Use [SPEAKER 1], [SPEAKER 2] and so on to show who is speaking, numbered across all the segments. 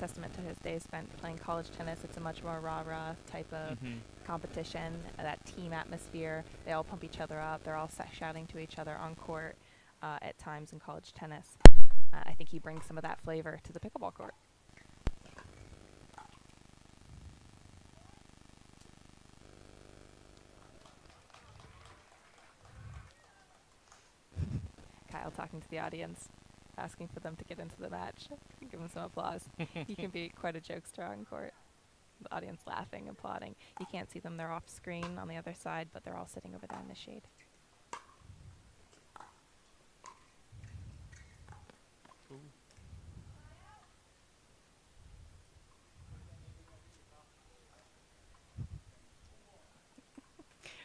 [SPEAKER 1] testament to his days spent playing college tennis. It's a much more rah-rah type of competition, that team atmosphere. They all pump each other up. They're all shouting to each other on court at times in college tennis. I think he brings some of that flavor to the pickleball court. Kyle talking to the audience, asking for them to get into the match. Give him some applause. He can be quite a jokester on court. The audience laughing, applauding. You can't see them. They're off screen on the other side, but they're all sitting over there in the shade.
[SPEAKER 2] Ooh.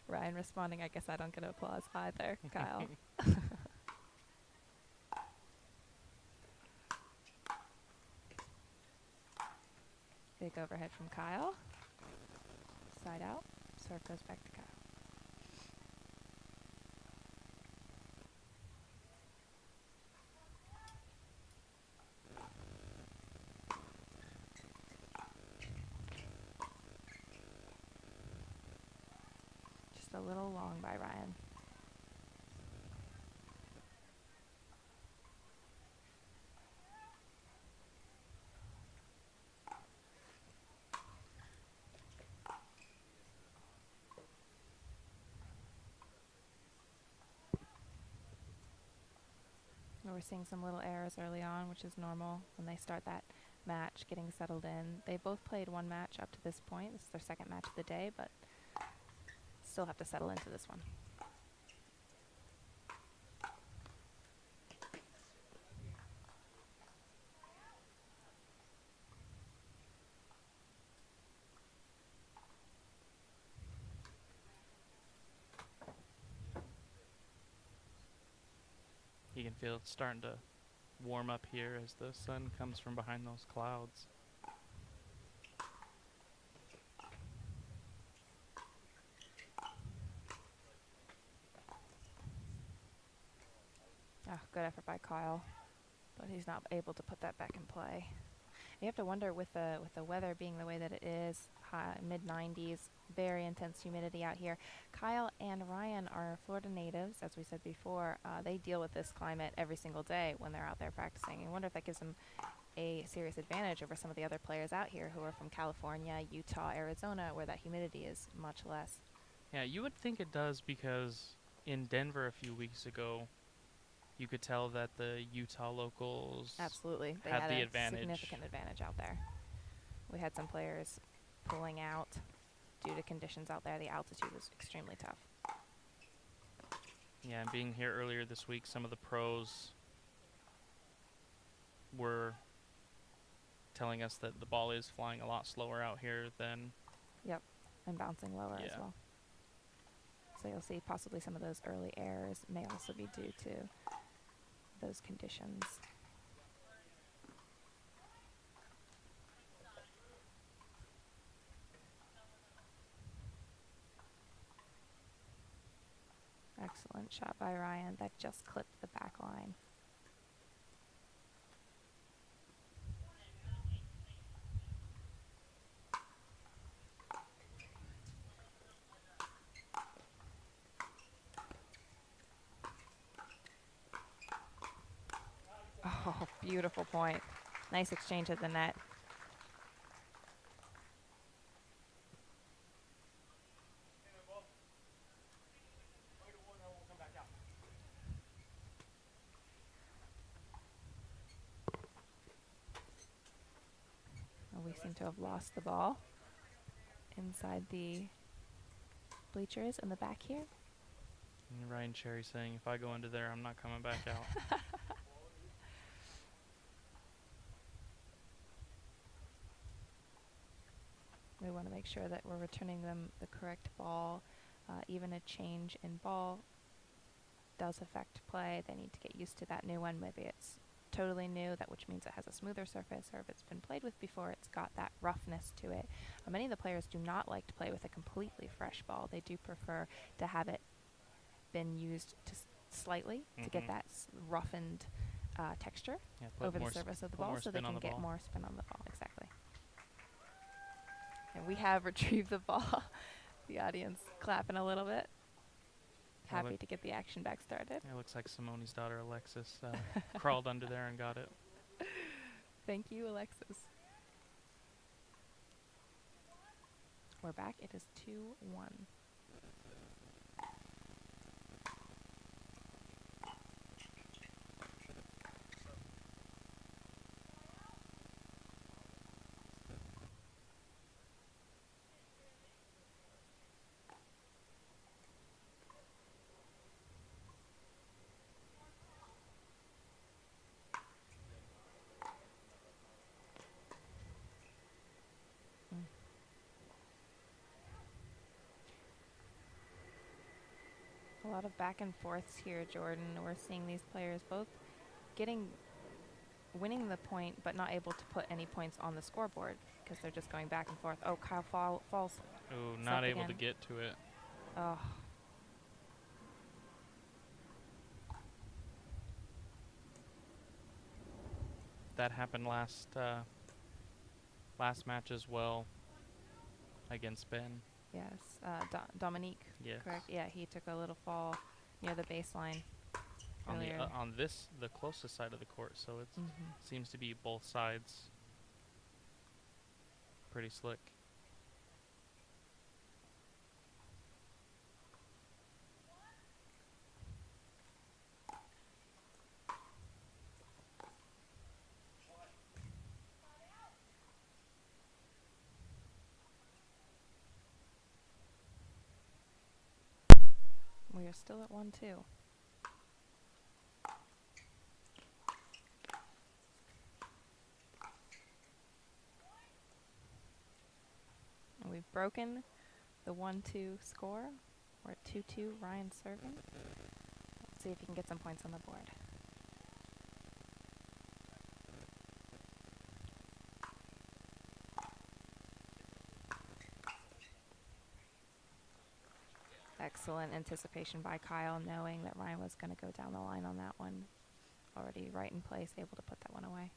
[SPEAKER 1] Ryan responding, I guess I don't get applause either, Kyle. Big overhead from Kyle. Side out. Serve goes back to Kyle. Just a little long by Ryan. We're seeing some little errors early on, which is normal when they start that match, getting settled in. They both played one match up to this point. This is their second match of the day, but still have to settle into this one.
[SPEAKER 2] You can feel it starting to warm up here as the sun comes from behind those clouds.
[SPEAKER 1] Oh, good effort by Kyle, but he's not able to put that back in play. You have to wonder with the weather being the way that it is, high, mid-90s, very intense humidity out here. Kyle and Ryan are Florida natives, as we said before. They deal with this climate every single day when they're out there practicing. I wonder if that gives them a serious advantage over some of the other players out here who are from California, Utah, Arizona, where that humidity is much less.
[SPEAKER 2] Yeah, you would think it does, because in Denver a few weeks ago, you could tell that the Utah locals
[SPEAKER 1] Absolutely. They
[SPEAKER 2] had the
[SPEAKER 1] a
[SPEAKER 2] advantage.
[SPEAKER 1] Significant advantage out there. We had some players pulling out due to conditions out there. The altitude was extremely tough.
[SPEAKER 2] Yeah, and being here earlier this week, some of the pros were telling us that the ball is flying a lot slower out here than...
[SPEAKER 1] Yep, and bouncing lower as well. So you'll see possibly some of those early errors may also be due to those conditions. Excellent shot by Ryan. That just clipped the back line. Oh, beautiful point. Nice exchange at the net. We seem to have lost the ball inside the bleachers in the back here.
[SPEAKER 2] And Ryan Cherry saying, if I go into there, I'm not coming back out.
[SPEAKER 1] We want to make sure that we're returning them the correct ball. Even a change in ball does affect play. They need to get used to that new one. Maybe it's totally new, which means it has a smoother surface, or if it's been played with before, it's got that roughness to it. Many of the players do not like to play with a completely fresh ball. They do prefer to have it been used to slightly to get that roughened texture over the surface of the ball, so they can get more spin on the ball. Exactly. And we have retrieved the ball. The audience clapping a little bit. Happy to get the action back started.
[SPEAKER 2] It looks like Simone's daughter Alexis crawled under there and got it.
[SPEAKER 1] Thank you, Alexis. We're back. It is 2-1. A lot of back and forths here, Jordan. We're seeing these players both winning the point, but not able to put any points on the scoreboard because they're just going back and forth. Oh, Kyle falls.
[SPEAKER 2] Oh, not able to get to it.
[SPEAKER 1] Oh.
[SPEAKER 2] That happened last match as well against Ben.
[SPEAKER 1] Yes, Dominique.
[SPEAKER 2] Yes.
[SPEAKER 1] Correct. Yeah, he took a little fall near the baseline earlier.
[SPEAKER 2] On the closest side of the court, so it seems to be both sides. Pretty slick.
[SPEAKER 1] We are still at 1-2. And we've broken the 1-2 score. We're at 2-2. Ryan serving. Let's see if he can get some points on the board. Excellent anticipation by Kyle, knowing that Ryan was going to go down the line on that one. Already right in place, able to put that one away.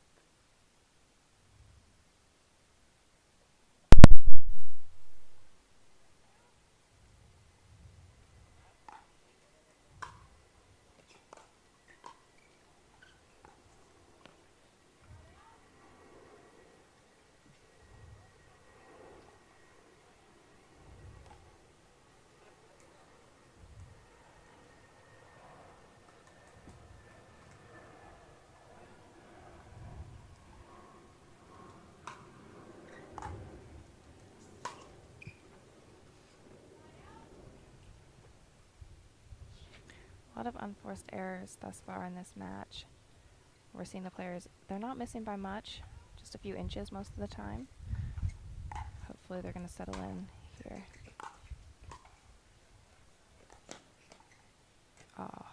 [SPEAKER 1] A lot of unforced errors thus far in this match. We're seeing the players, they're not missing by much, just a few inches most of the time. Hopefully they're going to settle in here. Oh,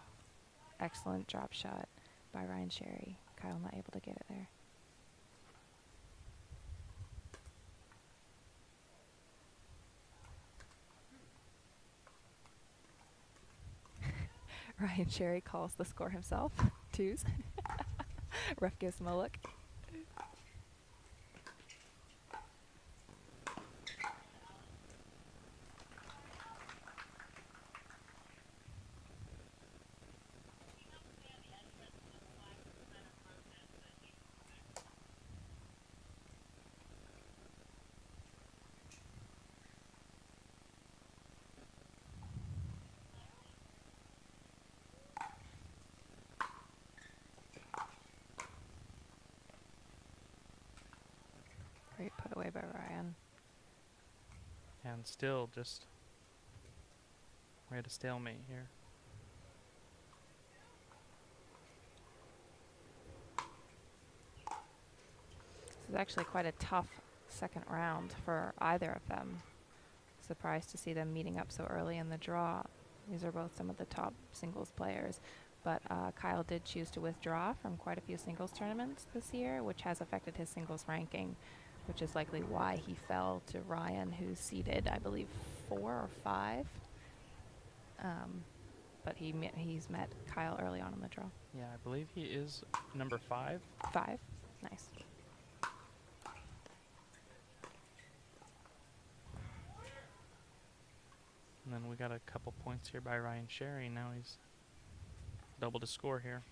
[SPEAKER 1] excellent drop shot by Ryan Sherry. Kyle not able to get it there. Ryan Sherry calls the score himself. Twos. Ref gives him a look. Great put away by Ryan.
[SPEAKER 2] And still just we're at a stalemate here.
[SPEAKER 1] This is actually quite a tough second round for either of them. Surprised to see them meeting up so early in the draw. These are both some of the top singles players. But Kyle did choose to withdraw from quite a few singles tournaments this year, which has affected his singles ranking, which is likely why he fell to Ryan, who's seeded, I believe, 4 or 5. But he's met Kyle early on in the draw.
[SPEAKER 2] Yeah, I believe he is number 5.
[SPEAKER 1] 5? Nice.
[SPEAKER 2] And then we got a couple points here by Ryan Sherry. Now he's doubled his score here.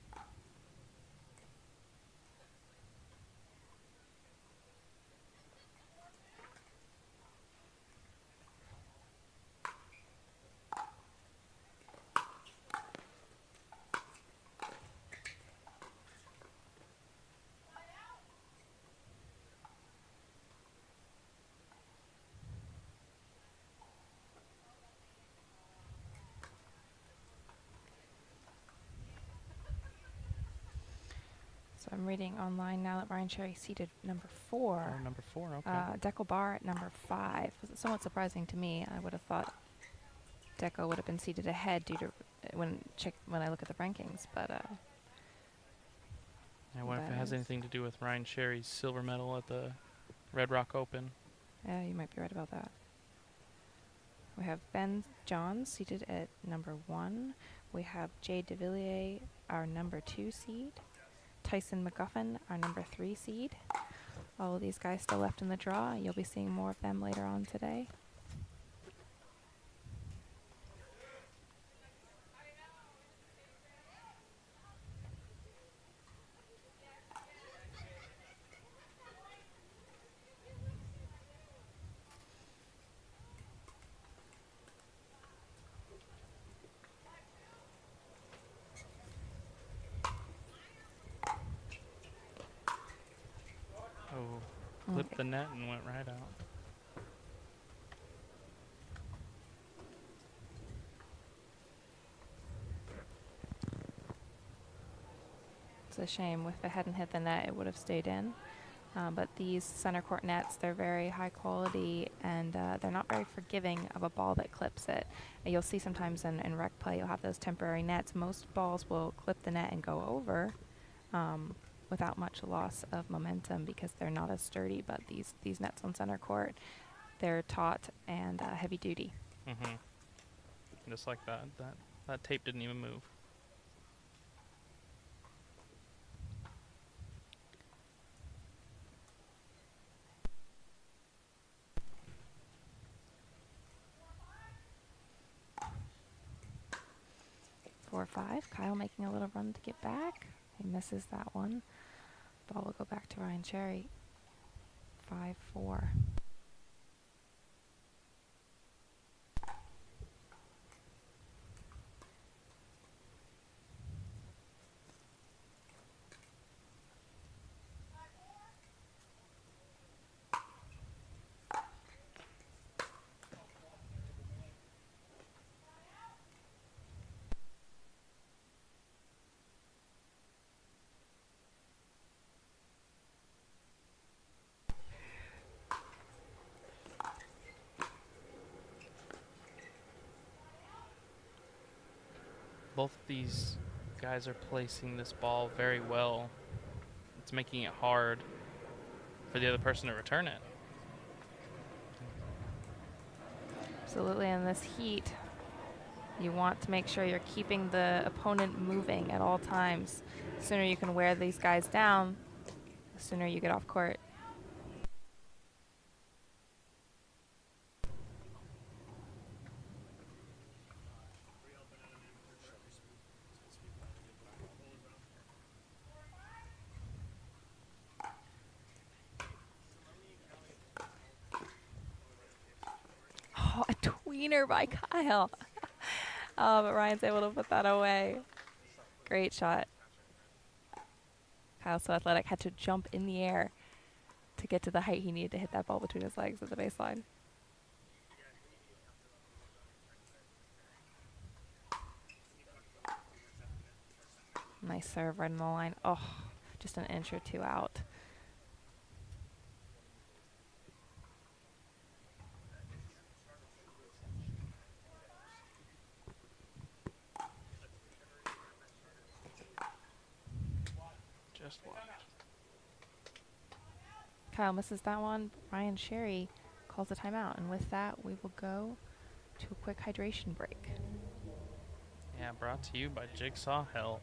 [SPEAKER 1] So I'm reading online now that Ryan Sherry seated number 4.
[SPEAKER 2] Oh, number 4, okay.
[SPEAKER 1] Deco Bar at number 5. Was somewhat surprising to me. I would have thought Deco would have been seated ahead due to when I look at the rankings, but
[SPEAKER 2] I wonder if it has
[SPEAKER 1] is-
[SPEAKER 2] anything to do with Ryan Sherry's silver medal at the Red Rock Open.
[SPEAKER 1] yeah, you might be right about that. We have Ben Johns seated at number 1. We have Jay DeVilliers, our number 2 seed. Tyson McGuffin, our number 3 seed. All of these guys still left in the draw. You'll be seeing more of them later on today.
[SPEAKER 2] Oh, clipped the net and went right out.
[SPEAKER 1] It's a shame. If it hadn't hit the net, it would have stayed in. But these center court nets, they're very high quality, and they're not very forgiving of a ball that clips it. And you'll see sometimes in rec play, you'll have those temporary nets. Most balls will clip the net and go over without much loss of momentum because they're not as sturdy. But these nets on center court, they're taut and heavy duty.
[SPEAKER 2] Mm-hmm. Just like that. That tape didn't even move.
[SPEAKER 1] Four, 5. Kyle making a little run to get back. He misses that one. Ball will go back to Ryan Cherry. 5-4.
[SPEAKER 2] Both of these guys are placing this ball very well. It's making it hard for the other person to return it.
[SPEAKER 1] Absolutely, in this heat, you want to make sure you're keeping the opponent moving at all times. The sooner you can wear these guys down, the sooner you get off court. Oh, a tweener by Kyle. Oh, but Ryan's able to put that away. Great shot. Kyle's so athletic, had to jump in the air to get to the height he needed to hit that ball between his legs at the baseline. Nice serve right on the line. Oh, just an inch or two out.
[SPEAKER 2] Just watch.
[SPEAKER 1] Kyle misses that one. Ryan Sherry calls a timeout, and with that, we will go to a quick hydration break.
[SPEAKER 2] Yeah, brought to you by Jigsaw Health.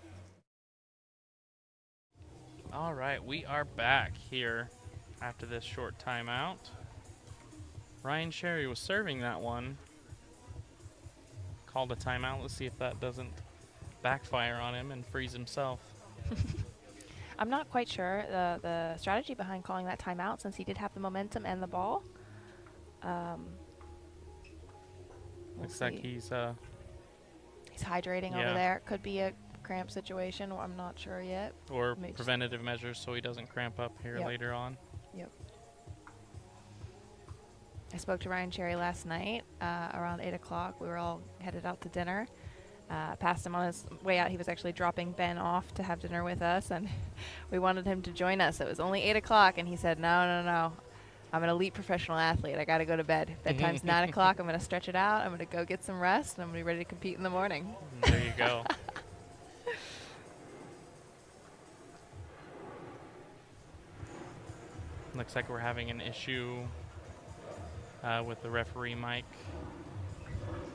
[SPEAKER 2] All right, we are back here after this short timeout. Ryan Sherry was serving that one. called a timeout. Let's see if that doesn't backfire on him and freeze himself.
[SPEAKER 1] I'm not quite sure the strategy behind calling that timeout, since he did have the momentum and the ball. We'll
[SPEAKER 2] Looks like
[SPEAKER 1] see.
[SPEAKER 2] he's
[SPEAKER 1] He's hydrating over
[SPEAKER 2] yeah,
[SPEAKER 1] there. Could be a cramp situation. I'm not sure yet.
[SPEAKER 2] or
[SPEAKER 1] Maybe
[SPEAKER 2] preventative measures so he doesn't cramp up here
[SPEAKER 1] Yep.
[SPEAKER 2] later on.
[SPEAKER 1] Yep. I spoke to Ryan Cherry last night around 8 o'clock. We were all headed out to dinner. Passed him on his way out. He was actually dropping Ben off to have dinner with us, and we wanted him to join us. It was only 8 o'clock, and he said, no. I'm an elite professional athlete. I got to go to bed. Bedtime's 9 o'clock. I'm going to stretch it out. I'm going to go get some rest, and I'm going to be ready to compete in the morning.
[SPEAKER 2] There you go. Looks like we're having an issue with the referee mic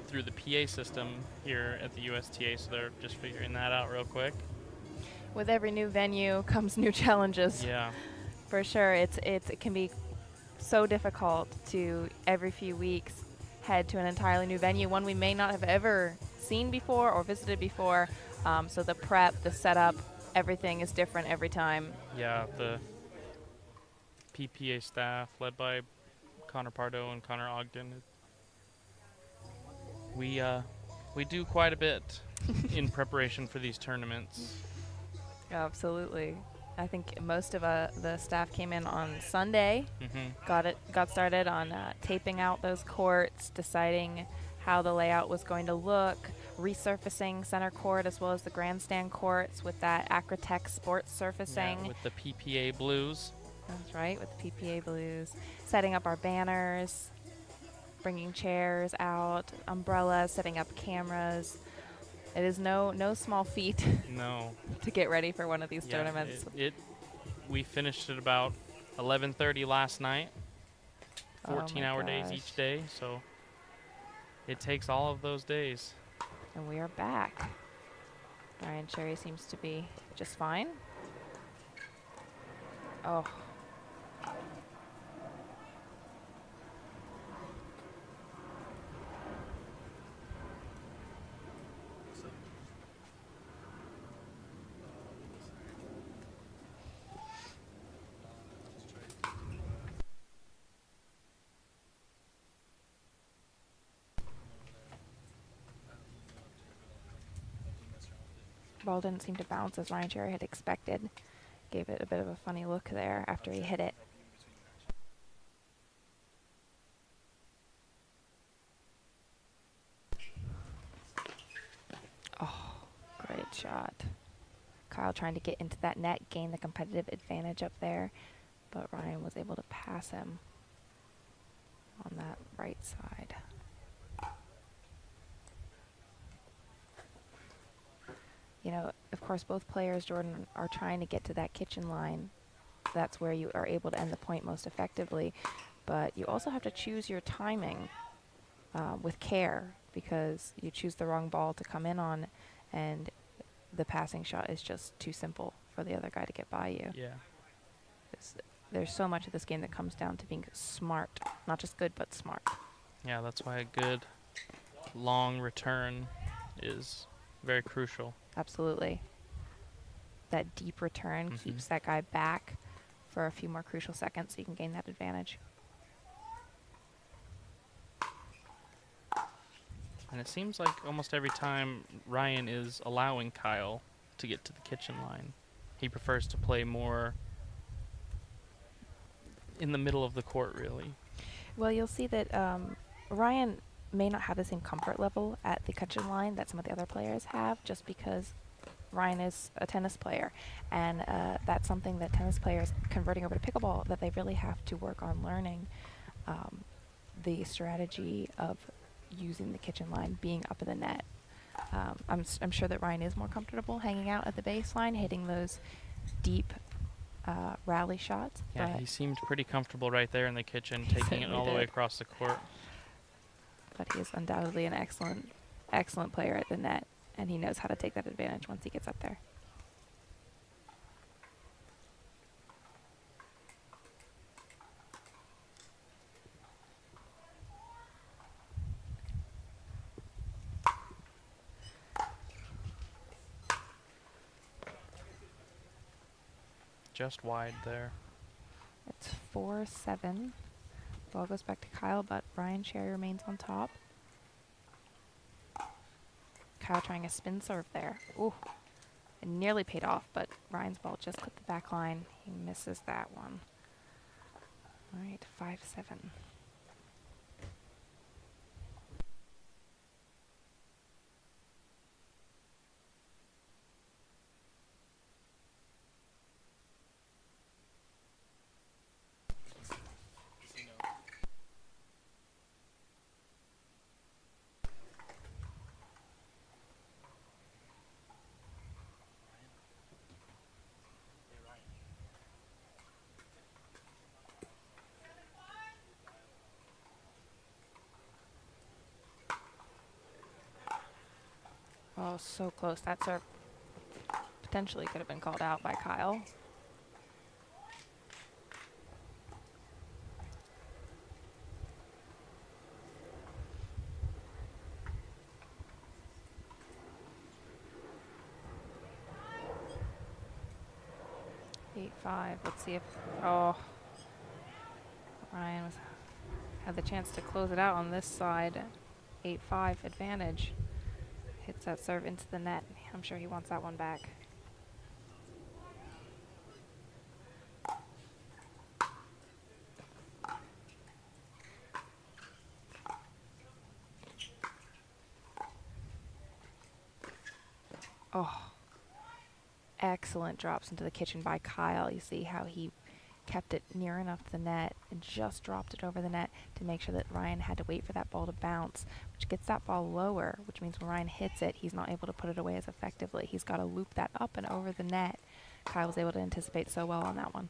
[SPEAKER 2] through the PA system here at the USTA, so they're just figuring that out real quick.
[SPEAKER 1] With every new venue comes new challenges.
[SPEAKER 2] Yeah.
[SPEAKER 1] For sure. It can be so difficult to every few weeks head to an entirely new venue, one we may not have ever seen before or visited before. So the prep, the setup, everything is different every time.
[SPEAKER 2] Yeah, the PPA staff led by Connor Pardo and Connor Ogden. We do quite a bit in preparation for these tournaments.
[SPEAKER 1] Absolutely. I think most of the staff came in on Sunday,
[SPEAKER 2] Mm-hmm.
[SPEAKER 1] got started on taping out those courts, deciding how the layout was going to look, resurfacing center court as well as the grandstand courts with that Acrotech sports surfacing.
[SPEAKER 2] Yeah, with the PPA blues.
[SPEAKER 1] That's right, with the PPA blues. Setting up our banners, bringing chairs out, umbrellas, setting up cameras. It is no small feat
[SPEAKER 2] No.
[SPEAKER 1] to get ready for one of these
[SPEAKER 2] Yeah,
[SPEAKER 1] tournaments.
[SPEAKER 2] we finished at about 11:30 last night. 14-hour days each day, so it takes all of those days.
[SPEAKER 1] And we are back. Ryan Cherry seems to be just fine. Oh. Ball didn't seem to bounce as Ryan Cherry had expected. Gave it a bit of a funny look there after he hit it. Oh, great shot. Kyle trying to get into that net, gain the competitive advantage up there, but Ryan was able to pass him on that right side. You know, of course, both players, Jordan, are trying to get to that kitchen line. That's where you are able to end the point most effectively. But you also have to choose your timing with care, because you choose the wrong ball to come in on, and the passing shot is just too simple for the other guy to get by you.
[SPEAKER 2] Yeah.
[SPEAKER 1] There's so much of this game that comes down to being smart. Not just good, but smart.
[SPEAKER 2] Yeah, that's why a good long return is very crucial.
[SPEAKER 1] Absolutely. That deep return keeps that guy back for a few more crucial seconds so you can gain that advantage.
[SPEAKER 2] And it seems like almost every time Ryan is allowing Kyle to get to the kitchen line, he prefers to play more in the middle of the court, really.
[SPEAKER 1] Well, you'll see that Ryan may not have the same comfort level at the kitchen line that some of the other players have, just because Ryan is a tennis player, and that's something that tennis players converting over to pickleball that they really have to work on learning, the strategy of using the kitchen line, being up in the net. I'm sure that Ryan is more comfortable hanging out at the baseline, hitting those deep rally shots.
[SPEAKER 2] Yeah, he seemed pretty comfortable right there in the kitchen, taking it all the way across the court.
[SPEAKER 1] But he is undoubtedly an excellent player at the net, and he knows how to take that advantage once he gets up there.
[SPEAKER 2] just wide there.
[SPEAKER 1] It's 4-7. Ball goes back to Kyle, but Ryan Cherry remains on top. Kyle trying a spin serve there. Ooh, it nearly paid off, but Ryan's ball just clipped the back line. He misses that one. All right, 5-7. Oh, so close. That serve potentially could have been called out by Kyle. Eight, 5. Let's see if, oh, Ryan had the chance to close it out on this side. 8-5 advantage. Hits that serve into the net. I'm sure he wants that one back. Oh, excellent drops into the kitchen by Kyle. You see how he kept it near enough to the net and just dropped it over the net to make sure that Ryan had to wait for that ball to bounce, which gets that ball lower, which means when Ryan hits it, he's not able to put it away as effectively. He's got to loop that up and over the net. Kyle was able to anticipate so well on that one.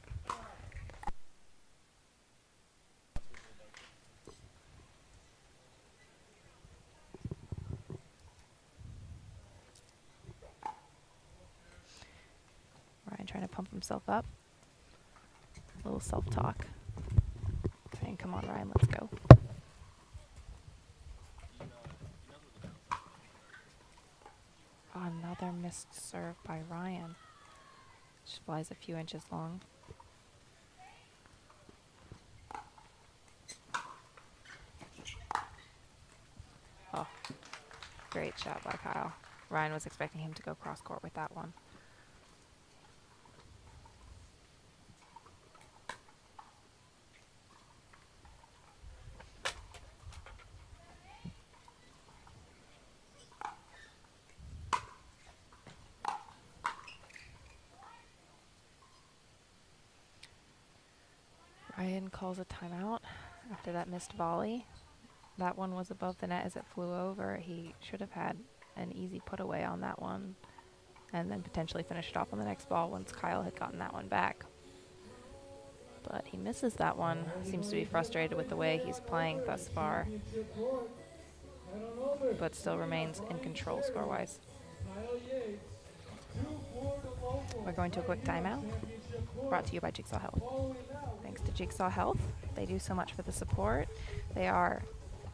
[SPEAKER 1] Ryan trying to pump himself up. A little self-talk. Saying, come on, Ryan, let's go. Oh, another missed serve by Ryan. Just flies a few inches long. Oh, great shot by Kyle. Ryan was expecting him to go cross court with that one. Ryan calls a timeout after that missed volley. That one was above the net as it flew over. He should have had an easy put away on that one and then potentially finish it off on the next ball once Kyle had gotten that one back. But he misses that one. Seems to be frustrated with the way he's playing thus far, but still remains in control score-wise. We're going to a quick timeout, brought to you by Jigsaw Health. Thanks to Jigsaw Health. They do so much for the support. They are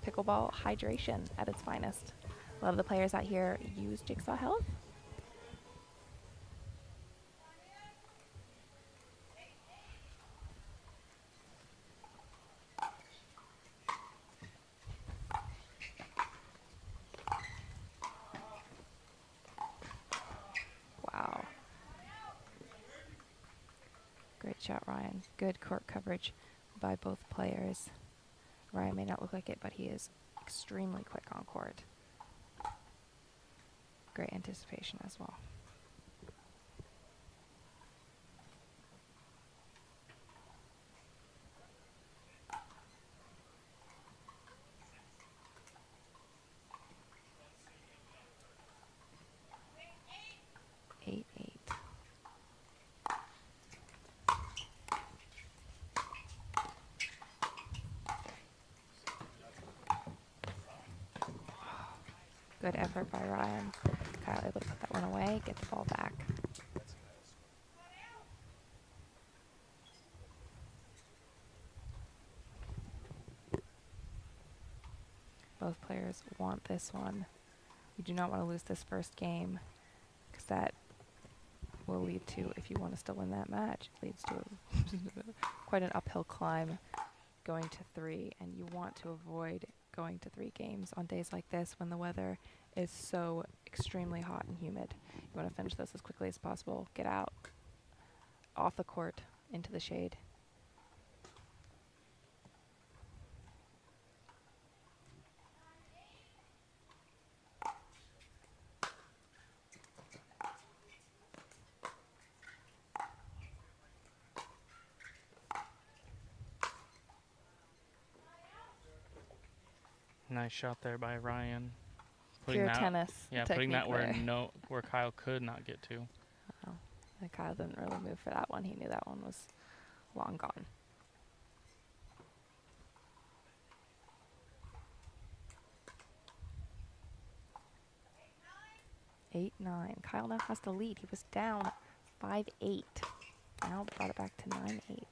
[SPEAKER 1] pickleball hydration at its finest. A lot of the players out here use Jigsaw Health. Wow. Great shot, Ryan. Good court coverage by both players. Ryan may not look like it, but he is extremely quick on court. Great anticipation as well. Eight. Good effort by Ryan. Kyle able to put that one away, get the ball back. Both players want this one. We do not want to lose this first game because that will lead to, if you want to still win that match, it leads to quite an uphill climb going to 3, and you want to avoid going to 3 games on days like this when the weather is so extremely hot and humid. You want to finish this as quickly as possible, get out off the court into the shade.
[SPEAKER 2] Nice shot there by Ryan.
[SPEAKER 1] Pure tennis
[SPEAKER 2] Putting that
[SPEAKER 1] technique
[SPEAKER 2] where Kyle could not get to.
[SPEAKER 1] Oh, and Kyle didn't really move for that one. He knew that one was long gone. 8-9. Kyle now has the lead. He was down 5-8. Now brought it back to 9-8.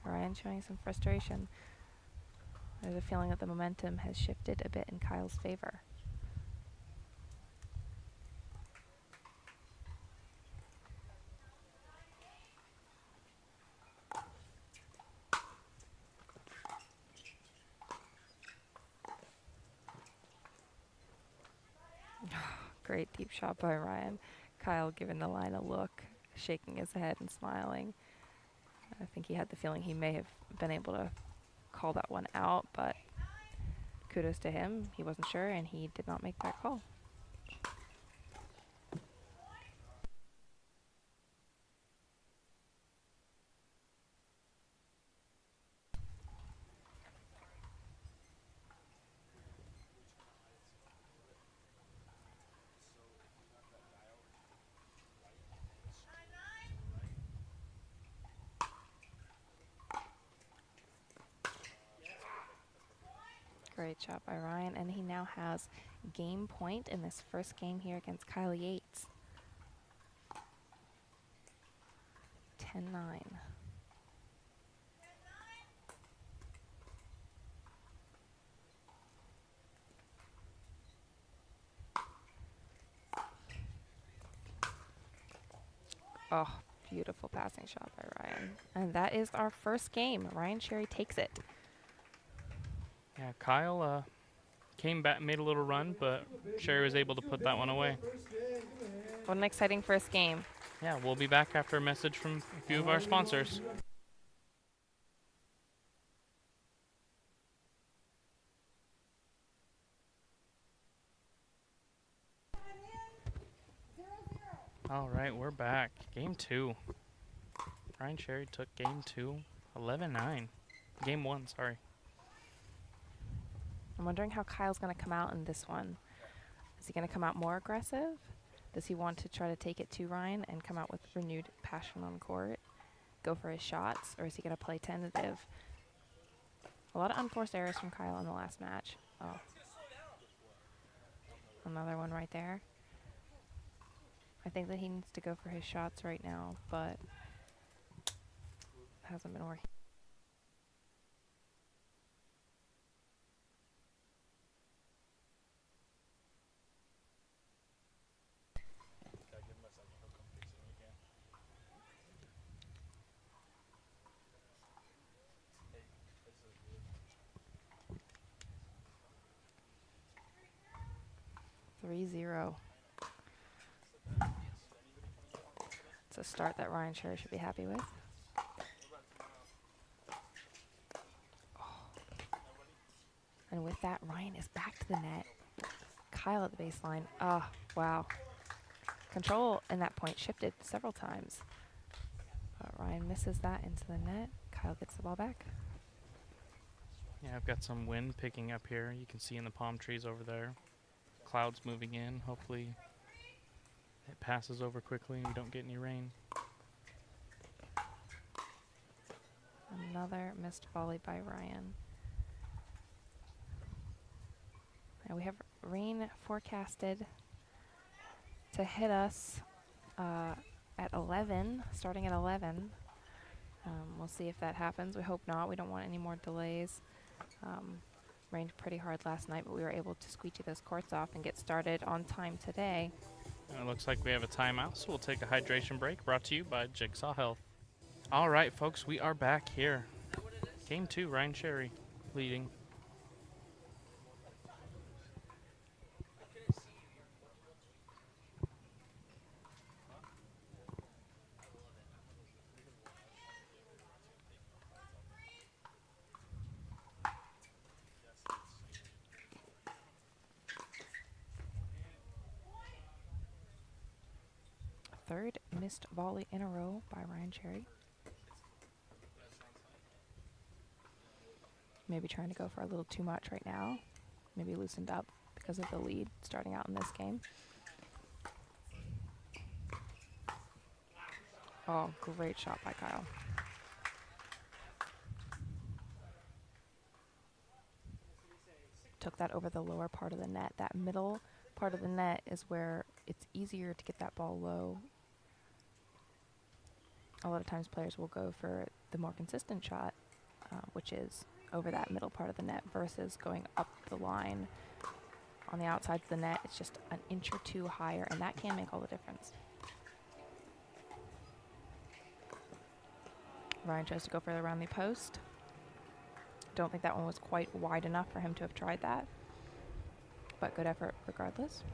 [SPEAKER 1] Ryan showing some frustration. There's a feeling that the momentum has shifted a bit in Kyle's favor. Great deep shot by Ryan. Kyle giving the line a look, shaking his head and smiling. I think he had the feeling he may have been able to call that one out, but kudos to him. He wasn't sure, and he did not make that call. Great shot by Ryan, and he now has game point in this first game here against Kyle Yates. 10-9. Oh, beautiful passing shot by Ryan. And that is our first game. Ryan Sherry takes it.
[SPEAKER 2] Yeah, Kyle came back, made a little run, but Sherry was able to put that one away.
[SPEAKER 1] What an exciting first game.
[SPEAKER 2] Yeah, we'll be back after a message from a few of our sponsors. All right, we're back. Game 2. Ryan Sherry took game 2, 11-9. Game 1, sorry.
[SPEAKER 1] I'm wondering how Kyle's going to come out in this one. Is he going to come out more aggressive? Does he want to try to take it to Ryan and come out with renewed passion on court? Go for his shots? Or is he going to play tentative? A lot of unforced errors from Kyle in the last match. Oh. Another one right there. I think that he needs to go for his shots right now, but hasn't been working. .30. It's a start that Ryan Sherry should be happy with. Oh. And with that, Ryan is back to the net. Kyle at the baseline. Oh, wow. Control in that point shifted several times. But Ryan misses that into the net. Kyle gets the ball back.
[SPEAKER 2] Yeah, I've got some wind picking up here. You can see in the palm trees over there. Clouds moving in. Hopefully it passes over quickly and we don't get any rain.
[SPEAKER 1] Another missed volley by Ryan. And we have rain forecasted to hit us at 11, starting at 11. We'll see if that happens. We hope not. We don't want any more delays. Rained pretty hard last night, but we were able to squeegee those courts off and get started on time today.
[SPEAKER 2] And it looks like we have a timeout, so we'll take a hydration break, brought to you by Jigsaw Health. All right, folks, we are back here. Game 2, Ryan Sherry leading.
[SPEAKER 1] Third missed volley in a row by Ryan Cherry. Maybe trying to go for a little too much right now. Maybe loosened up because of the lead starting out in this game. Oh, great shot by Kyle. Took that over the lower part of the net. That middle part of the net is where it's easier to get that ball low. A lot of times players will go for the more consistent shot, which is over that middle part of the net versus going up the line on the outsides of the net. It's just an inch or two higher, and that can make all the difference. Ryan chose to go further around the post. Don't think that one was quite wide enough for him to have tried that, but good effort regardless.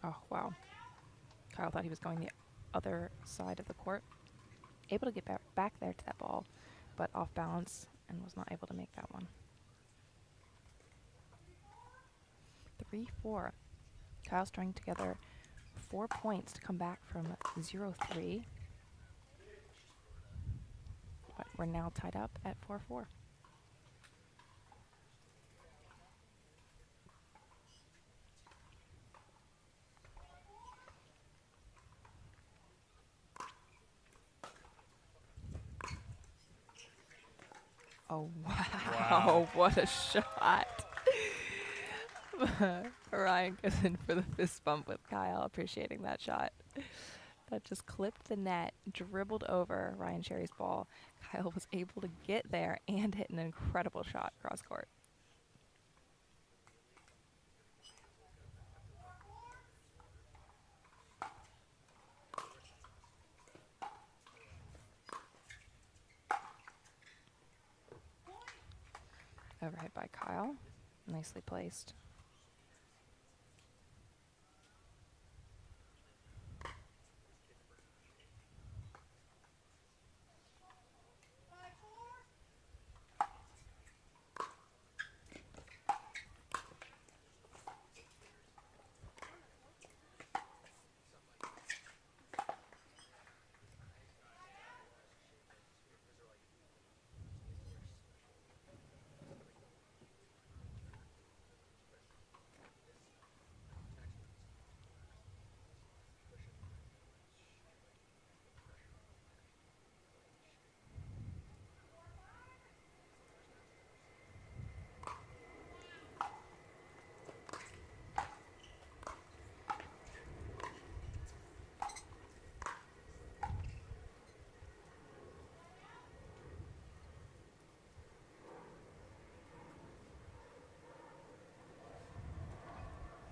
[SPEAKER 1] Oh, wow. Kyle thought he was going the other side of the court. Able to get back there to that ball, but off balance and was not able to make that one. 3-4. Kyle's trying together 4 points to come back from 0-3. But we're now tied up at 4-4. Oh, wow. What a shot. Ryan goes in for the fist bump with Kyle, appreciating that shot. That just clipped the net, dribbled over Ryan Sherry's ball. Kyle was able to get there and hit an incredible shot cross court. Overhead by Kyle. Nicely placed.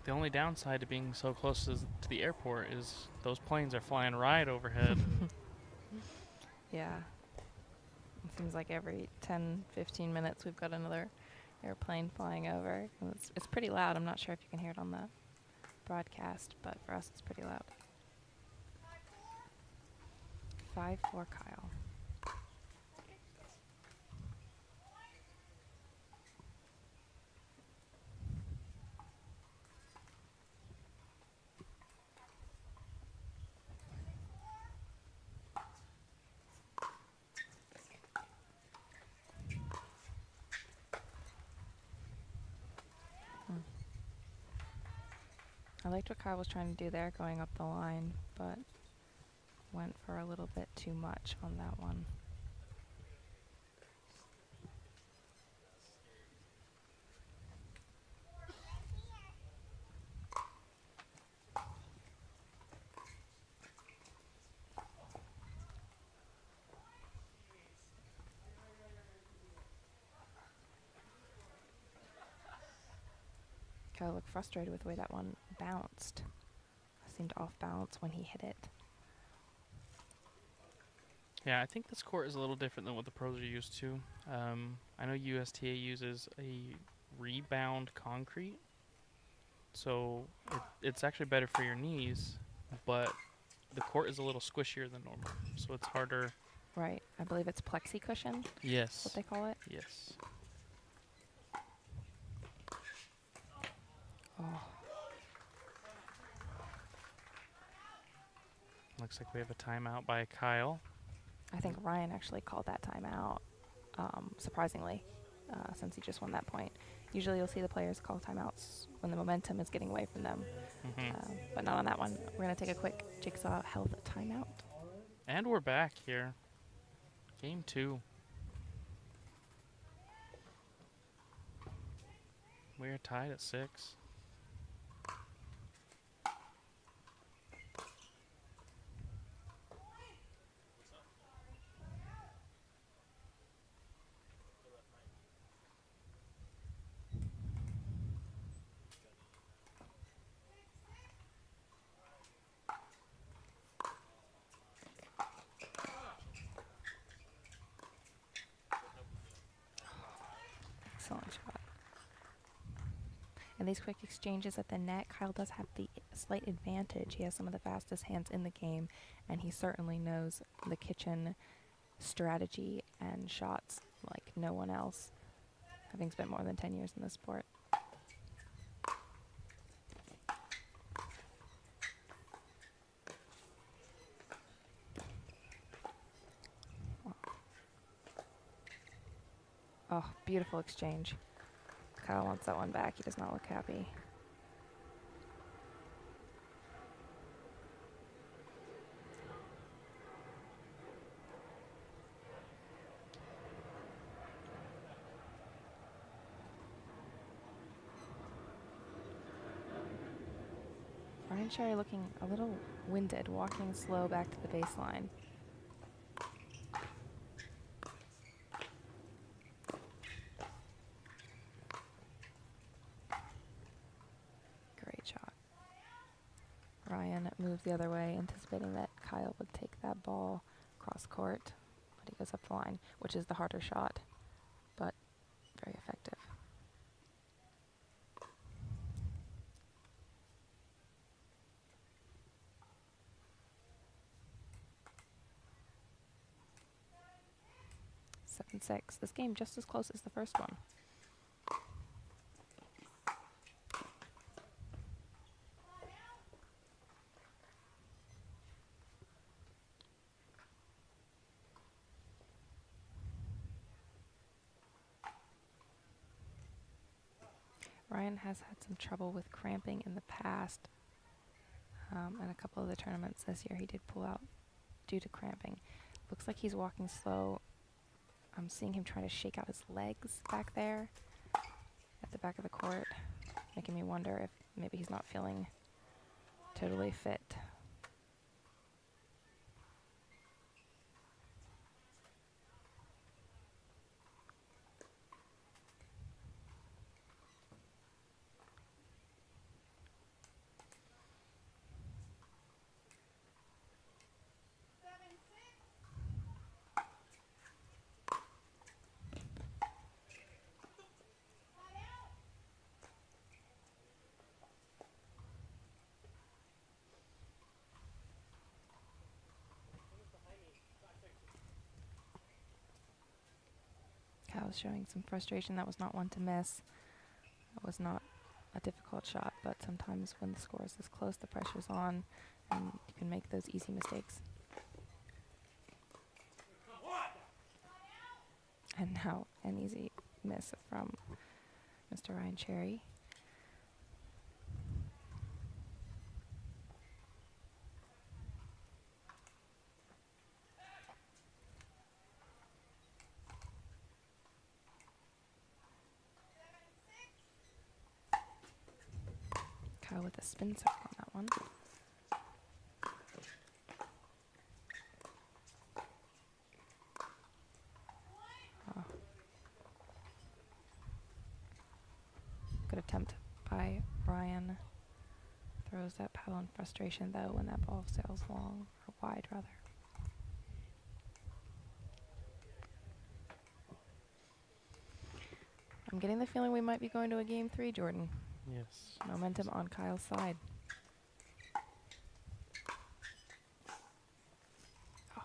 [SPEAKER 2] The only downside to being so close to the airport is those planes are flying right overhead.
[SPEAKER 1] Yeah. It seems like every 10, 15 minutes we've got another airplane flying over. And it's pretty loud. I'm not sure if you can hear it on the broadcast, but for us it's pretty loud. 5-4 Kyle. I liked what Kyle was trying to do there, going up the line, but went for a little bit too much on that one. Kyle looked frustrated with the way that one bounced. Seemed off balance when he hit it.
[SPEAKER 2] Yeah, I think this court is a little different than what the pros are used to. I know USTA uses a rebound concrete, so it's actually better for your knees, but the court is a little squishier than normal, so it's harder.
[SPEAKER 1] Right. I believe it's plexi cushion.
[SPEAKER 2] Yes.
[SPEAKER 1] What they call it.
[SPEAKER 2] Yes.
[SPEAKER 1] Oh.
[SPEAKER 2] Looks like we have a timeout by Kyle.
[SPEAKER 1] I think Ryan actually called that timeout, surprisingly, since he just won that point. Usually you'll see the players call timeouts when the momentum is getting away from them, but not on that one. We're going to take a quick Jigsaw health timeout.
[SPEAKER 2] And we're back here. Game 2. We're tied at 6.
[SPEAKER 1] Excellent shot. And these quick exchanges at the net, Kyle does have the slight advantage. He has some of the fastest hands in the game, and he certainly knows the kitchen strategy and shots like no one else, having spent more than 10 years in the sport. Oh, beautiful exchange. Kyle wants that one back. He does not look happy. Ryan Sherry looking a little winded, walking slow back to the baseline. Great shot. Ryan moves the other way, anticipating that Kyle would take that ball cross court, but he goes up the line, which is the harder shot, but very effective. Seven, 6. This game just as close as the first one. Ryan has had some trouble with cramping in the past. In a couple of the tournaments this year, he did pull out due to cramping. Looks like he's walking slow. I'm seeing him trying to shake out his legs back there at the back of the court, making me wonder if maybe he's not feeling totally fit. Kyle's showing some frustration. That was not one to miss. That was not a difficult shot, but sometimes when the score is this close, the pressure's on, and you can make those easy mistakes. And now an easy miss from Mr. Ryan Cherry. Kyle with a spin circle on that one. Oh. Good attempt by Ryan throws that paddle in frustration, though, when that ball sails long, or wide, rather. I'm getting the feeling we might be going to a game 3, Jordan.
[SPEAKER 2] Yes.
[SPEAKER 1] Momentum on Kyle's side. Oh.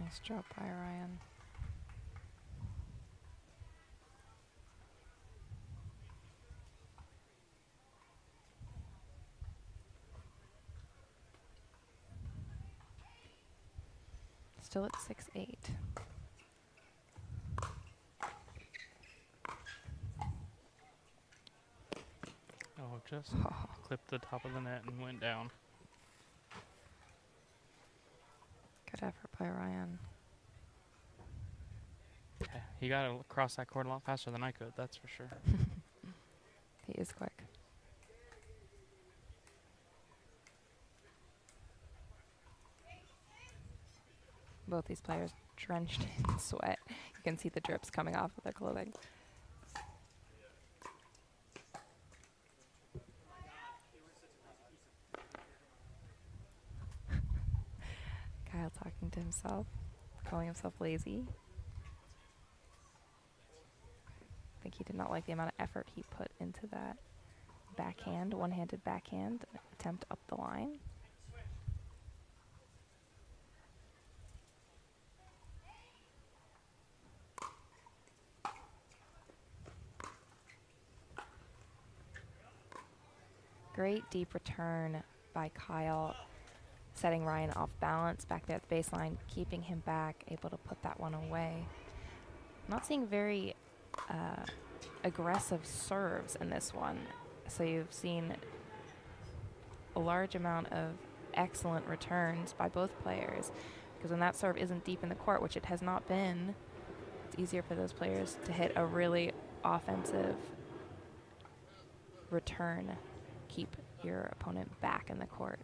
[SPEAKER 1] Nice drop by Ryan. Still at 6-8.
[SPEAKER 2] Oh, just clipped the top of the net and went down.
[SPEAKER 1] Good effort by Ryan.
[SPEAKER 2] Okay. He got across that court a lot faster than I could, that's for sure.
[SPEAKER 1] He is quick. Both these players drenched in sweat. You can see the drips coming off of their clothing. Kyle talking to himself, calling himself lazy. I think he did not like the amount of effort he put into that backhand, one-handed backhand attempt up the line. Great deep return by Kyle, setting Ryan off balance back there at the baseline, keeping him back, able to put that one away. Not seeing very aggressive serves in this one. So you've seen a large amount of excellent returns by both players, because when that serve isn't deep in the court, which it has not been, it's easier for those players to hit a really offensive return, keep your opponent back in the court.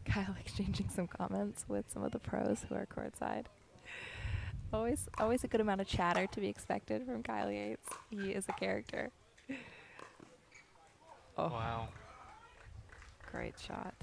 [SPEAKER 1] Kyle exchanging some comments with some of the pros who are courtside. Always a good amount of chatter to be expected from Kyle Yates. He is a character. Oh,
[SPEAKER 2] wow.
[SPEAKER 1] Great shot.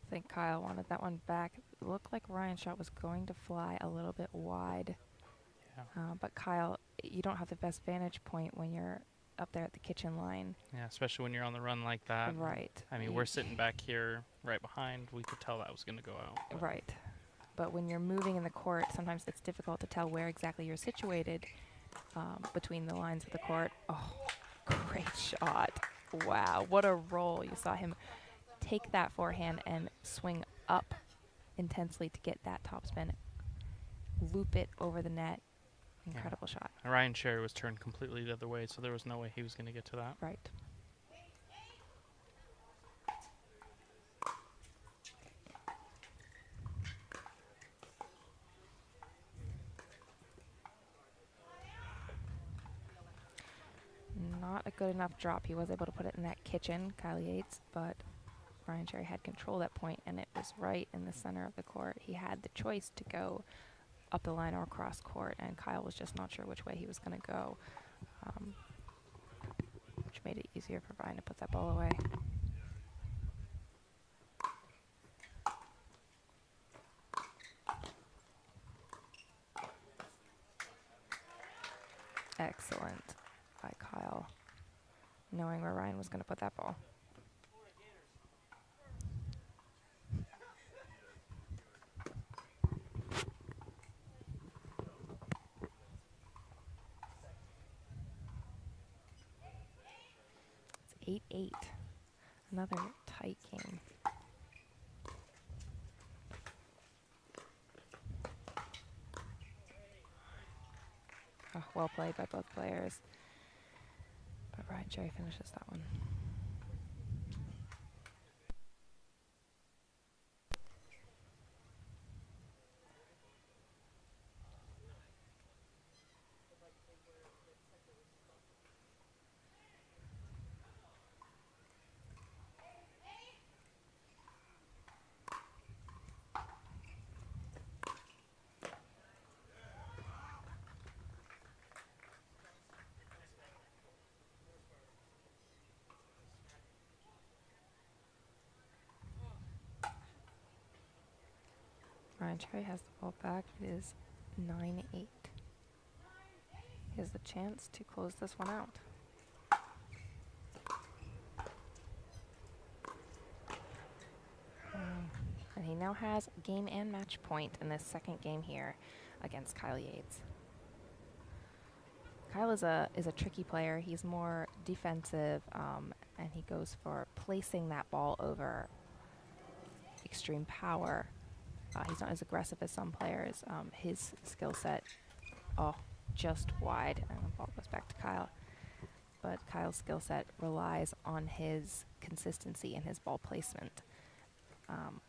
[SPEAKER 1] I think Kyle wanted that one back. It looked like Ryan's shot was going to fly a little bit wide.
[SPEAKER 2] Yeah.
[SPEAKER 1] But Kyle, you don't have the best vantage point when you're up there at the kitchen line.
[SPEAKER 2] Yeah, especially when you're on the run like that.
[SPEAKER 1] Right.
[SPEAKER 2] I mean, we're sitting back here right behind. We could tell that was going to go out.
[SPEAKER 1] Right. But when you're moving in the court, sometimes it's difficult to tell where exactly you're situated between the lines of the court. Oh, great shot. Wow, what a roll. You saw him take that forehand and swing up intensely to get that topspin, loop it over the net. Incredible shot.
[SPEAKER 2] Ryan Sherry was turned completely the other way, so there was no way he was going to get to that.
[SPEAKER 1] Right. Not a good enough drop. He was able to put it in that kitchen, Kyle Yates, but Ryan Cherry had control at that point, and it was right in the center of the court. He had the choice to go up the line or across court, and Kyle was just not sure which way he was going to go, which made it easier for Ryan to put that ball away. Excellent by Kyle, knowing where Ryan was going to put that ball. It's 8-8. Another tight game. Oh, well played by both players. But Ryan Cherry finishes that one. Ryan Cherry has the ball back. It is 9-8. He has the chance to close this one out. And he now has game and match point in this second game here against Kyle Yates. Kyle is a tricky player. He's more defensive, and he goes for placing that ball over extreme power. He's not as aggressive as some players. His skill set, just wide, and the ball goes back to Kyle. But Kyle's skill set relies on his consistency and his ball placement,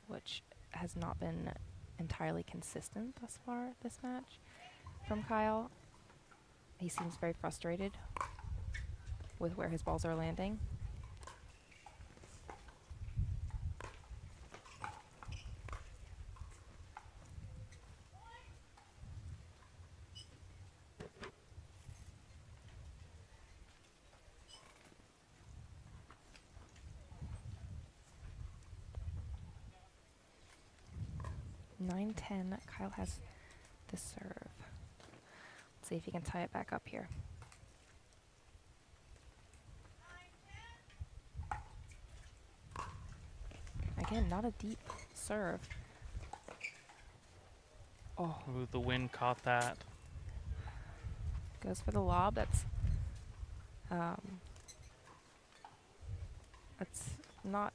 [SPEAKER 1] which has not been entirely consistent thus far this match from Kyle. He seems very frustrated with where his balls are landing. Nine, 10. Kyle has the serve. Let's see if he can tie it back up here. Again, not a deep serve. Oh,
[SPEAKER 2] Ooh, the wind caught that.
[SPEAKER 1] goes for the lob. That's not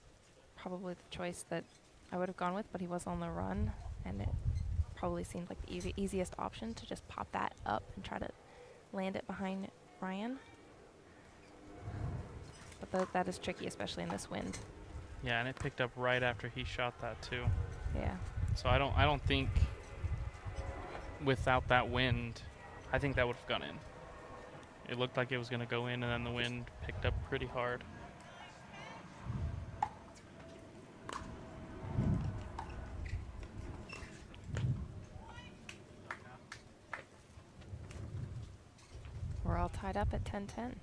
[SPEAKER 1] probably the choice that I would have gone with, but he was on the run, and it probably seemed like the easiest option to just pop that up and try to land it behind Ryan. But that is tricky, especially in this wind.
[SPEAKER 2] Yeah, and it picked up right after he shot that too.
[SPEAKER 1] Yeah.
[SPEAKER 2] So I don't think without that wind, I think that would have gone in. It looked like it was going to go in, and then the wind picked up pretty hard.
[SPEAKER 1] We're all tied up at 10-10.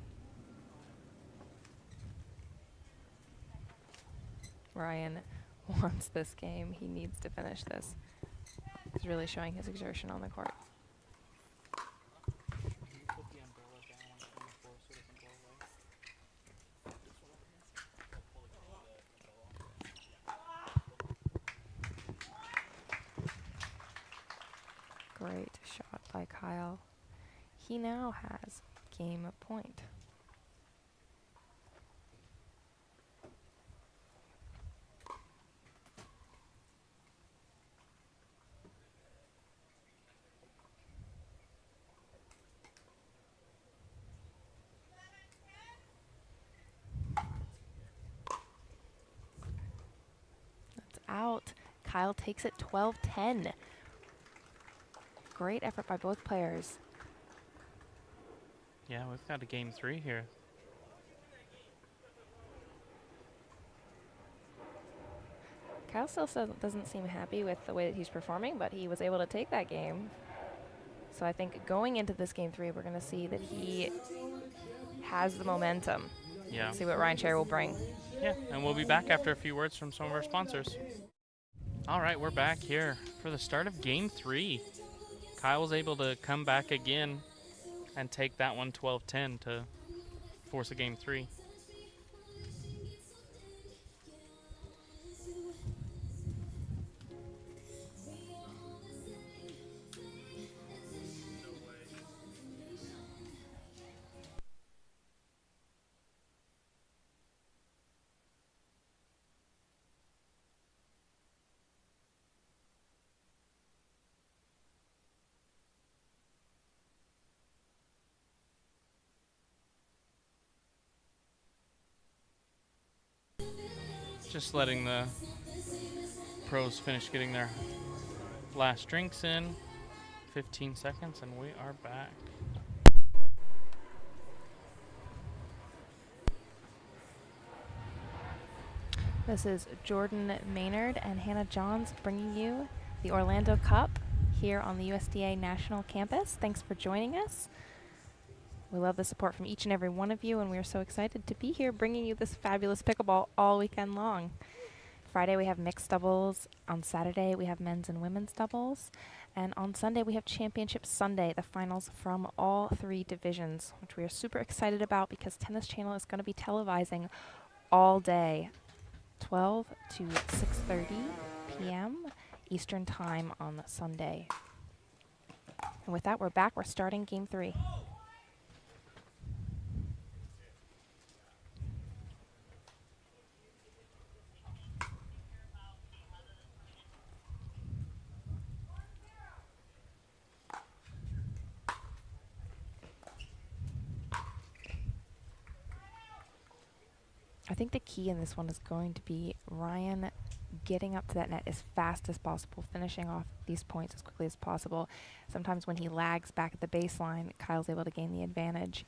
[SPEAKER 1] Ryan wants this game. He needs to finish this. He's really showing his exertion on the court. Great shot by Kyle. He now has game point. That's out. Kyle takes it 12-10. Great effort by both players.
[SPEAKER 2] Yeah, we've got a game 3 here.
[SPEAKER 1] Kyle still doesn't seem happy with the way that he's performing, but he was able to take that game. So I think going into this game 3, we're going to see that he has the momentum.
[SPEAKER 2] Yeah.
[SPEAKER 1] Let's see what Ryan Cherry will bring.
[SPEAKER 2] Yeah, and we'll be back after a few words from some of our sponsors. All right, we're back here for the start of game 3. Kyle was able to come back again and take that one 12-10 to force a game 3. Just letting the pros finish getting their last drinks in. 15 seconds and we are back.
[SPEAKER 1] This is Jordan Maynard and Hannah Johns bringing you the Orlando Cup here on the USDA National Campus. Thanks for joining us. We love the support from each and every one of you, and we are so excited to be here bringing you this fabulous pickleball all weekend long. Friday we have mixed doubles. On Saturday we have men's and women's doubles. And on Sunday we have Championship Sunday, the finals from all 3 divisions, which we are super excited about because Tennis Channel is going to be televising all day, 12 to 6:30 p.m. Eastern Time on Sunday. And with that, we're back. We're starting game 3. I think the key in this one is going to be Ryan getting up to that net as fast as possible, finishing off these points as quickly as possible. Sometimes when he lags back at the baseline, Kyle's able to gain the advantage.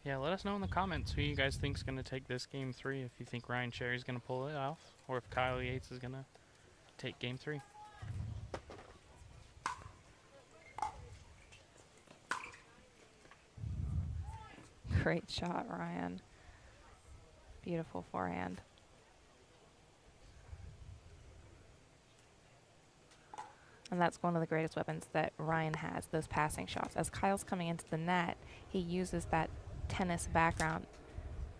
[SPEAKER 2] Yeah, let us know in the comments who you guys think is going to take this game 3. If you think Ryan Cherry's going to pull it off, or if Kyle Yates is going to take game 3.
[SPEAKER 1] Great shot, Ryan. Beautiful forehand. And that's one of the greatest weapons that Ryan has, those passing shots. As Kyle's coming into the net, he uses that tennis background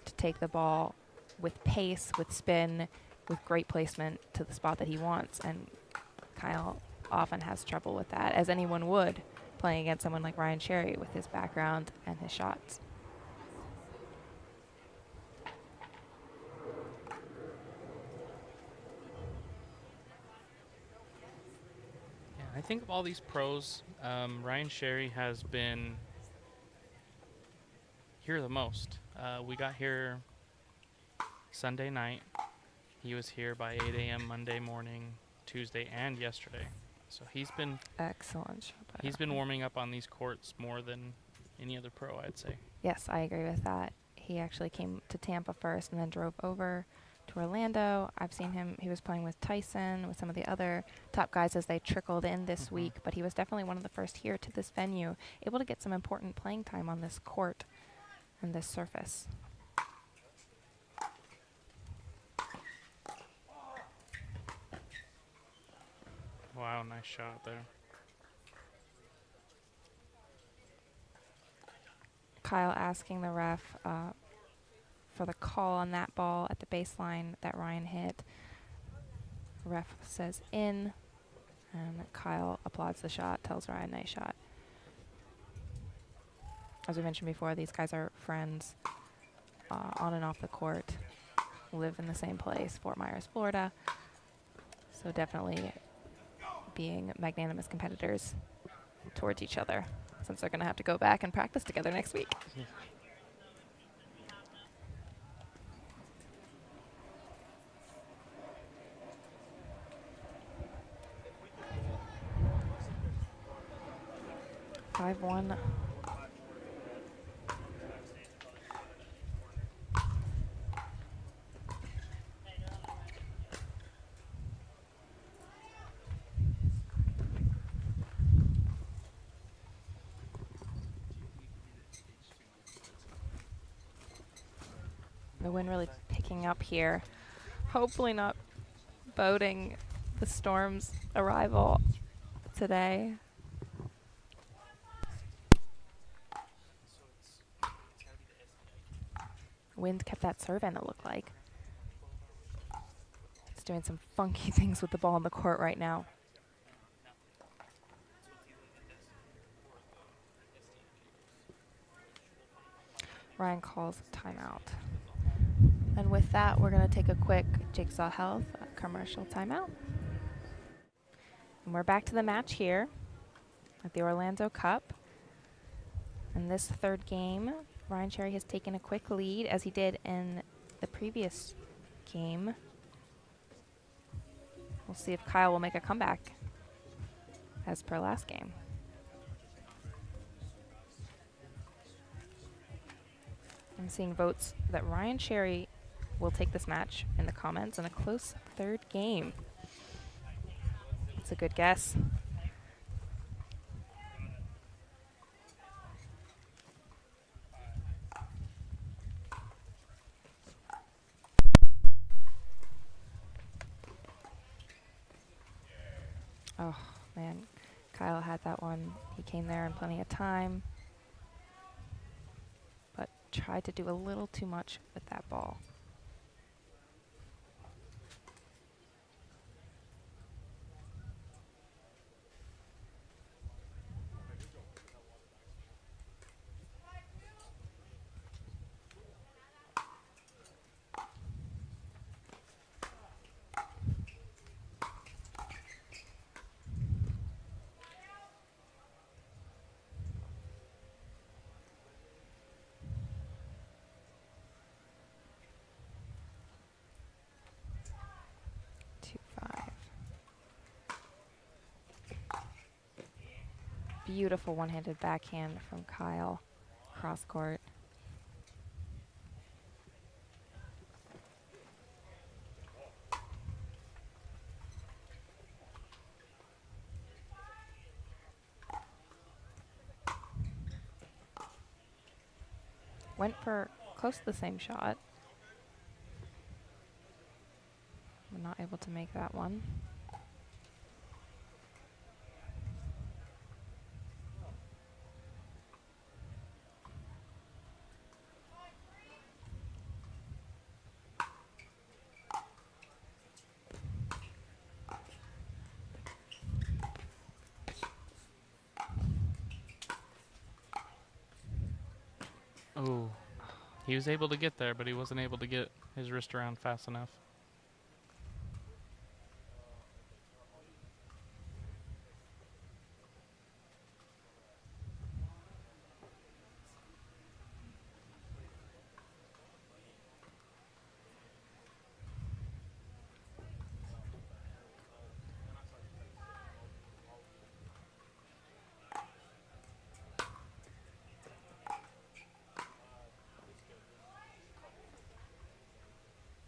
[SPEAKER 1] to take the ball with pace, with spin, with great placement to the spot that he wants. And Kyle often has trouble with that, as anyone would, playing against someone like Ryan Cherry with his background and his shots.
[SPEAKER 2] I think of all these pros, Ryan Cherry has been here the most. We got here Sunday night. He was here by 8 a.m. Monday morning, Tuesday, and yesterday. So he's been
[SPEAKER 1] excellent.
[SPEAKER 2] He's been warming up on these courts more than any other pro, I'd say.
[SPEAKER 1] Yes, I agree with that. He actually came to Tampa first and then drove over to Orlando. I've seen him, he was playing with Tyson, with some of the other top guys as they trickled in this week, but he was definitely one of the first here to this venue, able to get some important playing time on this court and this surface.
[SPEAKER 2] Wow, nice shot there.
[SPEAKER 1] Kyle asking the ref for the call on that ball at the baseline that Ryan hit. Ref says in, and Kyle applauds the shot, tells Ryan nice shot. As we mentioned before, these guys are friends on and off the court, live in the same place, Fort Myers, Florida. So definitely being magnanimous competitors towards each other, since they're going to have to go back and practice together next week.
[SPEAKER 2] Yeah.
[SPEAKER 1] Five-one. The wind really picking up here. Hopefully not boding the storm's arrival today. Wind kept that serve in, it looked like. It's doing some funky things with the ball in the court right now. Ryan calls timeout. And with that, we're going to take a quick Jigsaw Health commercial timeout. And we're back to the match here at the Orlando Cup. In this third game, Ryan Cherry has taken a quick lead, as he did in the previous game. We'll see if Kyle will make a comeback, as per last game. I'm seeing votes that Ryan Cherry will take this match in the comments in a close third game. It's a good guess. Oh, man. Kyle had that one. He came there in plenty of time, but tried to do a little too much with that ball. Beautiful one-handed backhand from Kyle, cross court. Went for close to the same shot. We're not able to make that one.
[SPEAKER 2] Oh, he was able to get there, but he wasn't able to get his wrist around fast enough.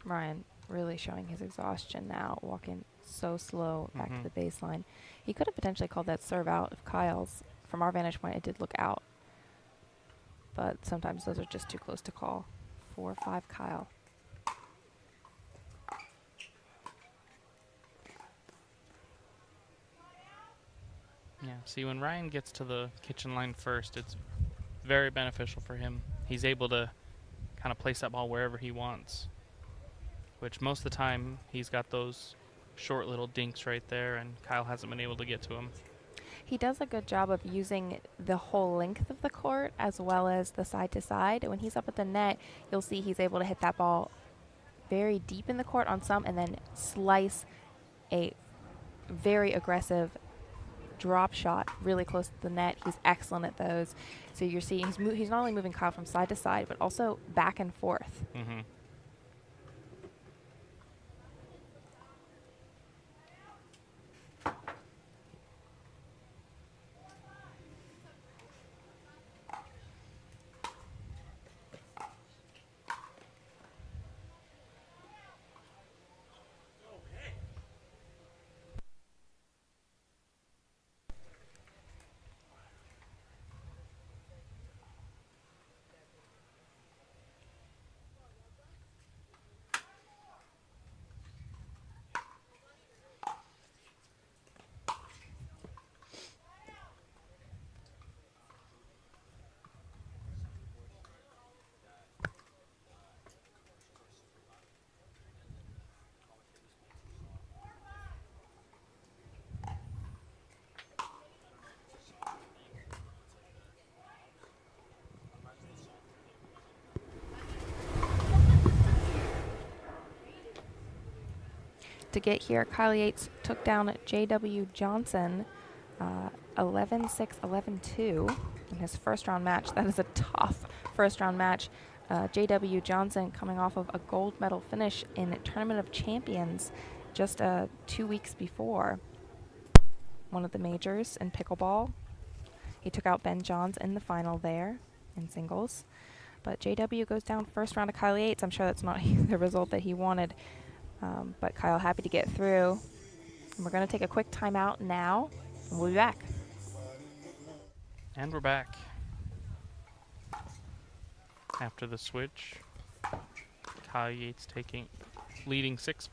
[SPEAKER 1] Ryan really showing his exhaustion now, walking so slow back to the baseline. He could have potentially called that serve out if Kyle's, from our vantage point, it did look out. But sometimes those are just too close to call. 4-5 Kyle.
[SPEAKER 2] Yeah, see, when Ryan gets to the kitchen line first, it's very beneficial for him. He's able to kind of place that ball wherever he wants, which most of the time he's got those short little dinks right there, and Kyle hasn't been able to get to him.
[SPEAKER 1] He does a good job of using the whole length of the court as well as the side to side. When he's up at the net, you'll see he's able to hit that ball very deep in the court on some and then slice a very aggressive drop shot really close to the net. He's excellent at those. So you're seeing he's not only moving Kyle from side to side, but also back and forth.
[SPEAKER 2] Mm-hmm.
[SPEAKER 1] to get here. Kyle Yates took down J.W. Johnson 11-6, 11-2 in his first round match. That is a tough first round match. J.W. Johnson coming off of a gold medal finish in Tournament of Champions just 2 weeks before one of the majors in pickleball. He took out Ben Johns in the final there in singles. But JW goes down first round to Kyle Yates. I'm sure that's not the result that he wanted. But Kyle happy to get through. And we're going to take a quick timeout now, and we'll be back.
[SPEAKER 2] And we're back. After the switch, Kyle Yates leading 6-5.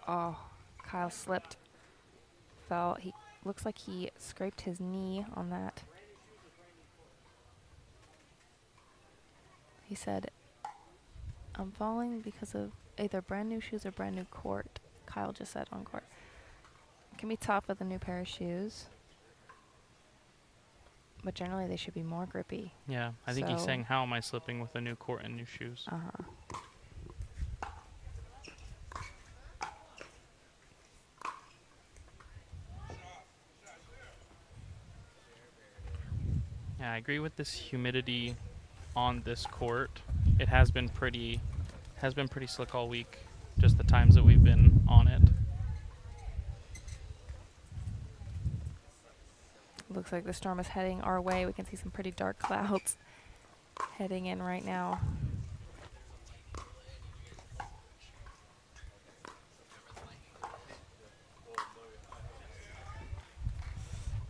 [SPEAKER 1] Oh, Kyle slipped, fell. He looks like he scraped his knee on that. He said, "I'm falling because of either brand new shoes or brand new court." Kyle just said on court. It can be tough with a new pair of shoes, but generally they should be more grippy.
[SPEAKER 2] Yeah, I think he's saying, how am I slipping with a new court and new shoes? Yeah, I agree with this humidity on this court. It has been pretty slick all week, just the times that we've been on it.
[SPEAKER 1] Looks like the storm is heading our way. We can see some pretty dark clouds heading in right now.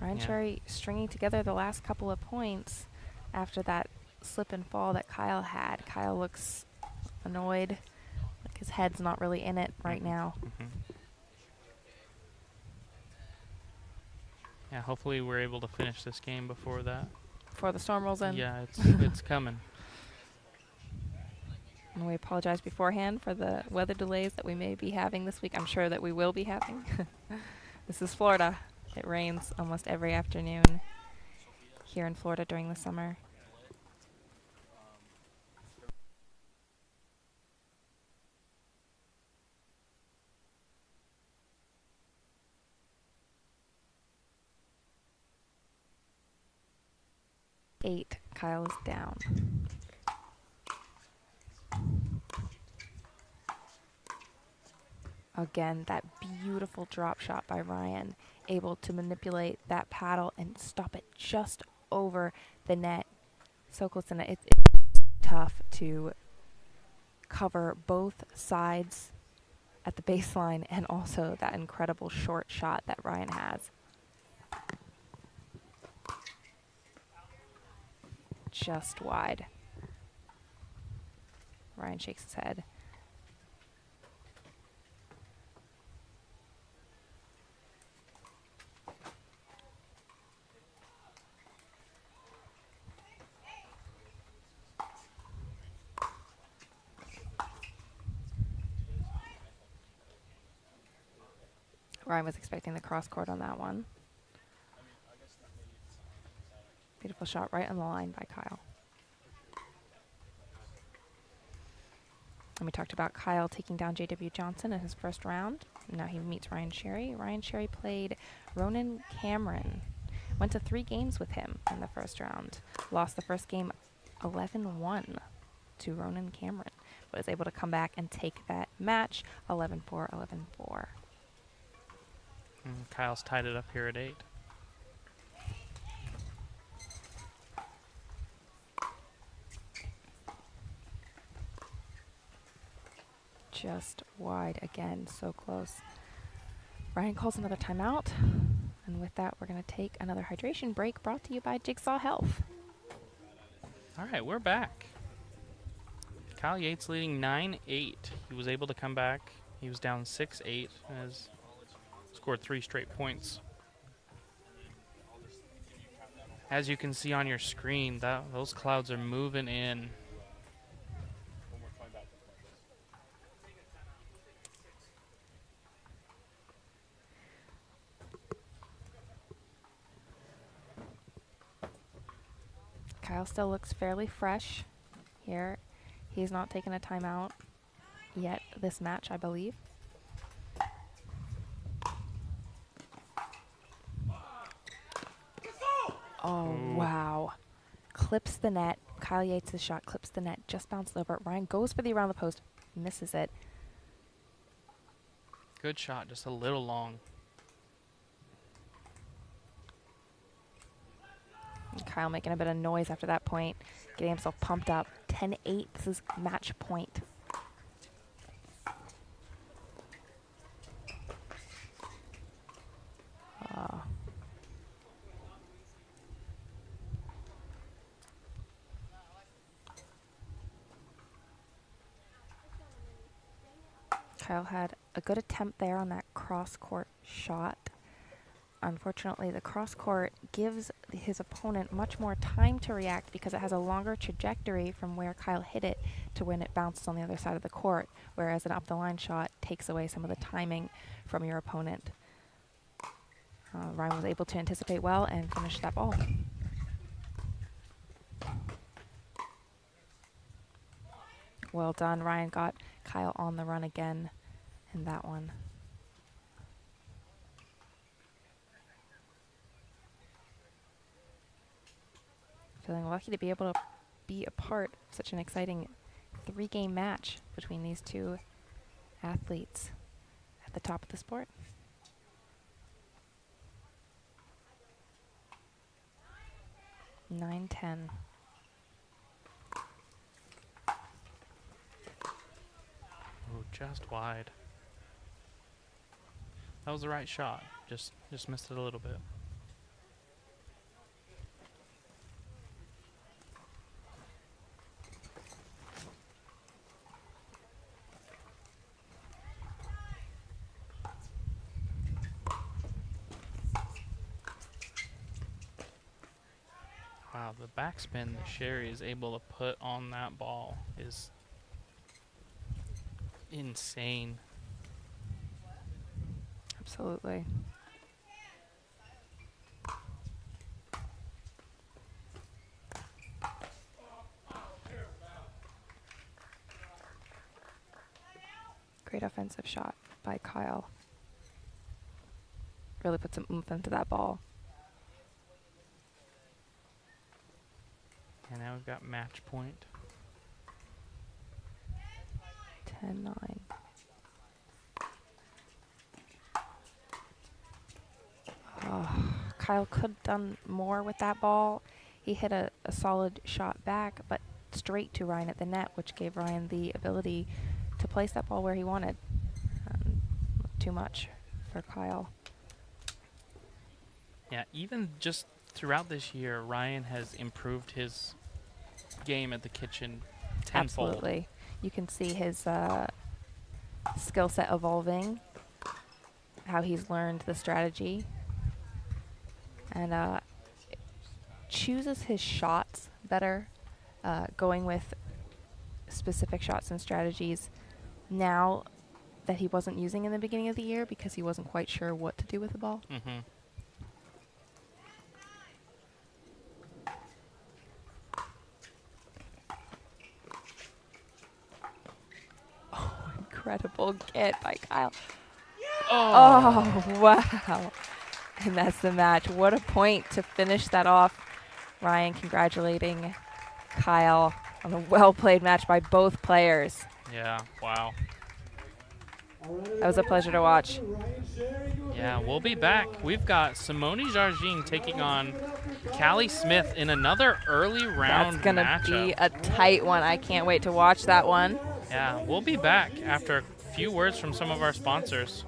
[SPEAKER 1] Ryan Cherry stringing together the last couple of points after that slip and fall that Kyle had. Kyle looks annoyed, like his head's not really in it right now.
[SPEAKER 2] Yeah, hopefully we're able to finish this game before that.
[SPEAKER 1] Before the storm rolls in.
[SPEAKER 2] Yeah, it's coming.
[SPEAKER 1] And we apologize beforehand for the weather delays that we may be having this week. I'm sure that we will be having. This is Florida. It rains almost every afternoon here in Florida during the summer. Eight, Kyle is down. Again, that beautiful drop shot by Ryan, able to manipulate that paddle and stop it just over the net. So close to net. It's tough to cover both sides at the baseline and also that incredible short shot that Ryan has. Just wide. Ryan shakes his head. Ryan was expecting the cross court on that one. Beautiful shot right on the line by Kyle. And we talked about Kyle taking down J.W. Johnson in his first round. Now he meets Ryan Cherry. Ryan Cherry played Ronan Cameron. Went to 3 games with him in the first round. Lost the first game 11-1 to Ronan Cameron, but was able to come back and take that match 11-4, 11-4.
[SPEAKER 2] Kyle's tied it up here at 8.
[SPEAKER 1] Just wide again, so close. Ryan calls another timeout. And with that, we're going to take another hydration break brought to you by Jigsaw Health.
[SPEAKER 2] All right, we're back. Kyle Yates leading 9-8. He was able to come back. He was down 6-8 and has scored 3 straight points. As you can see on your screen, those clouds are moving in.
[SPEAKER 1] Kyle still looks fairly fresh here. He's not taken a timeout yet this match, I believe. Oh,
[SPEAKER 2] Ooh.
[SPEAKER 1] wow. Clips the net. Kyle Yates' shot clips the net, just bounced over. Ryan goes for the around the post, misses it.
[SPEAKER 2] Good shot, just a little long.
[SPEAKER 1] And Kyle making a bit of noise after that point, getting himself pumped up. 10-8, this is match point. Kyle had a good attempt there on that cross-court shot. Unfortunately, the cross-court gives his opponent much more time to react because it has a longer trajectory from where Kyle hit it to when it bounces on the other side of the court, whereas an up-the-line shot takes away some of the timing from your opponent. Ryan was able to anticipate well and finish that ball. Well done. Ryan got Kyle on the run again in that one. Feeling lucky to be able to be a part of such an exciting 3-game match between these two athletes at the top of the sport. Nine, 10.
[SPEAKER 2] Oh, just wide. That was the right shot. Just missed it a little bit. Wow, the backspin that Sherry is able to put on that ball is insane.
[SPEAKER 1] Absolutely. Great offensive shot by Kyle. Really put some oomph into that ball.
[SPEAKER 2] And now we've got match point.
[SPEAKER 1] 10-9. Oh, Kyle could have done more with that ball. He hit a solid shot back, but straight to Ryan at the net, which gave Ryan the ability to place that ball where he wanted. Too much for Kyle.
[SPEAKER 2] Yeah, even just throughout this year, Ryan has improved his game at the kitchen tenfold.
[SPEAKER 1] Absolutely. You can see his skill set evolving, how he's learned the strategy, and chooses his shots better, going with specific shots and strategies now that he wasn't using in the beginning of the year because he wasn't quite sure what to do with the ball.
[SPEAKER 2] Mm-hmm.
[SPEAKER 1] Incredible get by Kyle.
[SPEAKER 2] Oh.
[SPEAKER 1] Oh, wow. And that's the match. What a point to finish that off. Ryan congratulating Kyle on a well-played match by both players.
[SPEAKER 2] Yeah, wow.
[SPEAKER 1] That was a pleasure to watch.
[SPEAKER 2] Yeah, we'll be back. We've got Simone Jargin taking on Callie Smith in another early round
[SPEAKER 1] That's going to
[SPEAKER 2] matchup.
[SPEAKER 1] be a tight one. I can't wait to watch that one.
[SPEAKER 2] Yeah, we'll be back after a few words from some of our sponsors.